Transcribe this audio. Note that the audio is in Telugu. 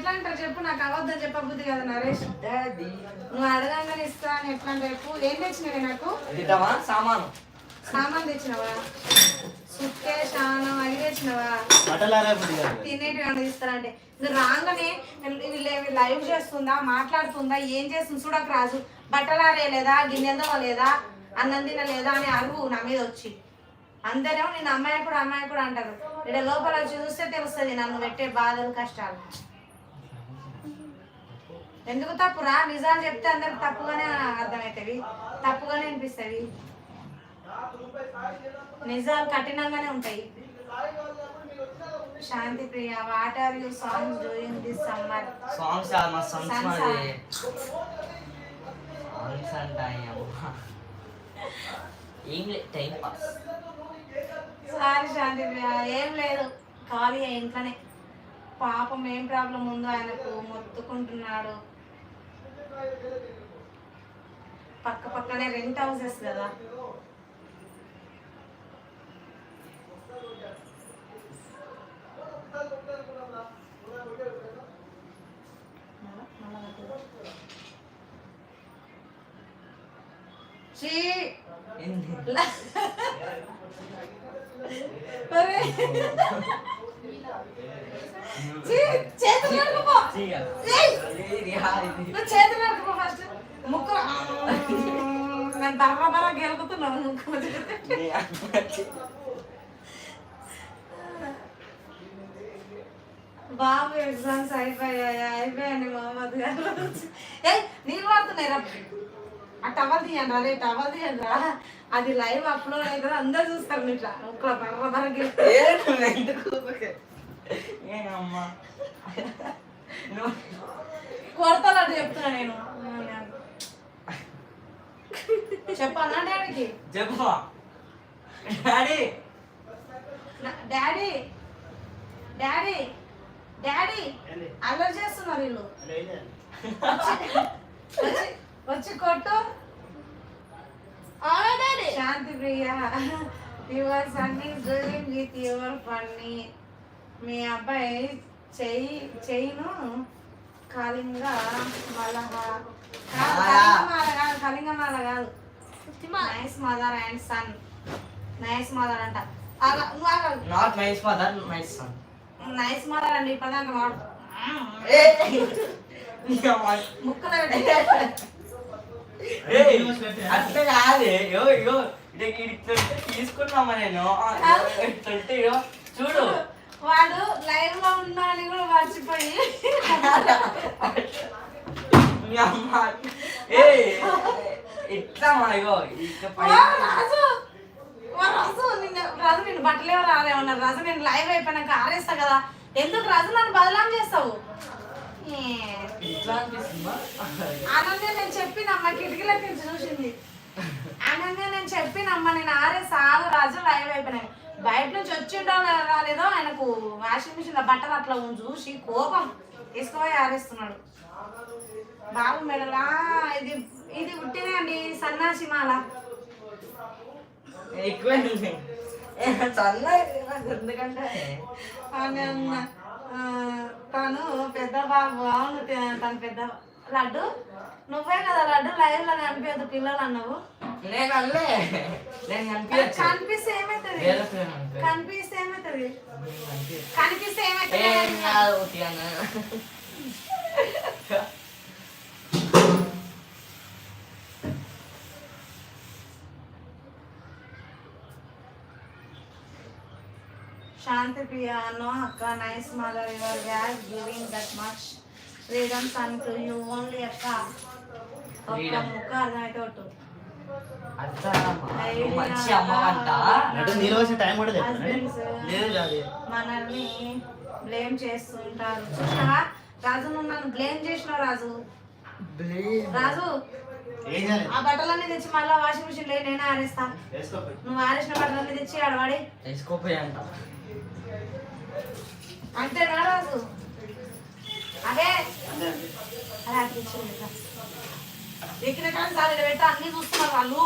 ఎట్లా అంటారు చెప్పు, నాకు అవద్దని చెప్పబుద్ది కదా నరేష్. నువ్వు అడగంగానే ఇస్తా అని ఎట్లా రేపు ఏం తెచ్చినవి నాకు సామాను తెచ్చినవా? సుక్కే శానం అవి తెచ్చినవా? తినేటి ఏమన్నా ఇస్తారంటే నువ్వు రాగానే లైవ్ చేస్తుందా, మాట్లాడుతుందా, ఏం చేస్తుంది చూడకు రాజు. బట్టలారేయలేదా, గిన్నెదో లేదా, అన్నం తినలేదా అని అరువు నా మీద వచ్చి. అందరేమో నేను అమ్మాయి కూడా అంటారు. ఇక్కడ లోపల వచ్చి చూస్తే తెలుస్తుంది నన్ను పెట్టే బాధలు కష్టాలు. ఎందుకు తప్పురా? నిజాలు చెప్తే అందరికి తప్పుగానే అర్థమవుతాయి, తప్పుగానే అనిపిస్తుంది. నిజాలు కఠినంగానే ఉంటాయి. Shanti Priya, what are you songs doing this summer? Songs time pass. Sorry Shanti Priya, ఏం లేదు, ఖాళీ ఇంట్లోనే. పాపం ఏం ప్రాబ్లం ఉందో ఆయనకు మొత్తుకుంటున్నాడు. పక్కనే రెంట్ హౌసెస్ కదా. ముక్కు నేను బర్ర గెలుకుతున్నాను. ముక్కు బాబు ఎగ్జామ్స్ అయిపోయాయండి మహమ్మద్ గారు. ఏ నీళ్ళు పడుతున్నాయి రా, ఆ టవల్ తీయండి రా, టవల్ తీయండి రా. అది లైవ్ అప్లోడ్ అవుతుంది, అందరు చూస్తారు. ఇట్లా ముక్కల బర్ర కొడతాడు చెప్తున్నా నేను. చెప్పన్నా డాడీకి? చెప్పు డాడీ డాడీ డాడీ డాడీ అల్లరి చేస్తున్నారు వీళ్ళు. వచ్చి కొట్టు. Shanti Priya, your son is doing with your funny. మీ అబ్బాయి చెయ్యిను కళింగమాల కాదు, nice mother and son. Nice mother అంట. Not nice mother, nice son. Nice mother అండి. ఇప్పటిదాకా వాడు ముక్కలు అట్లా కాదే. తీసుకున్నామా నేను చూడు. వాడు లైవ్ లో ఉన్నాడని కూడా మర్చిపోయి ఇట్లా రాజు నేను బట్టలేవో రాలేమన్నారు. రాజు నేను లైవ్ అయిపోయినాక ఆరేస్తా కదా, ఎందుకు రాజు నన్ను బదలాం చేస్తావు? అనన్య నేను చెప్పినమ్మా, కిటికీలోకి నుంచి చూసింది. అనన్య నేను చెప్పినమ్మా నేను ఆరేస్తా ఆగు రాజు లైవ్ అయిపోయినాయి. బయట నుంచి వచ్చిండో రాలేదో ఆయనకు వాషింగ్ మిషన్ లో బట్టలు అట్లా చూసి కోపం తీసుకుపోయి ఆరేస్తున్నాడు. బాబు మెడలా ఇది ఇది ఉట్టినే అండి, సన్నాసి మాల. ఎందుకంటే తను పెద్ద బాబు. అవును, తను పెద్ద లడ్డు. నువ్వే కదా లడ్డు లైవ్ లో కనిపించదు పిల్లలు అన్నావు. కనిపిస్తే ఏమవుతుంది? కనిపిస్తే ఏమవుతుంది? కనిపిస్తే ఏమవుతుంది? Shanti Priya, no akka, nice mother, your dad giving that much freedom son to you only akka. Akka mukha అర్థమైతే ఒట్టు. మంచి అమ్మ అంట. మనల్ని బ్లేమ్ చేస్తుంటారు. చూసావా రాజు, నువ్వు నన్ను బ్లేమ్ చేసినావు రాజు. రాజు ఆ బట్టలన్నీ తెచ్చి మళ్ళీ వాషింగ్ మిషన్ లో నేనే ఆరేస్తా. నువ్వు ఆరేసిన బట్టలన్నీ తెచ్చి ఆడవాడి వేసుకోపోయి అంట. అంతేనా రాజు? అదే అలా ఎక్కిన కానీ సార్ పెట్టా అన్ని చూస్తున్నారు వాళ్ళు.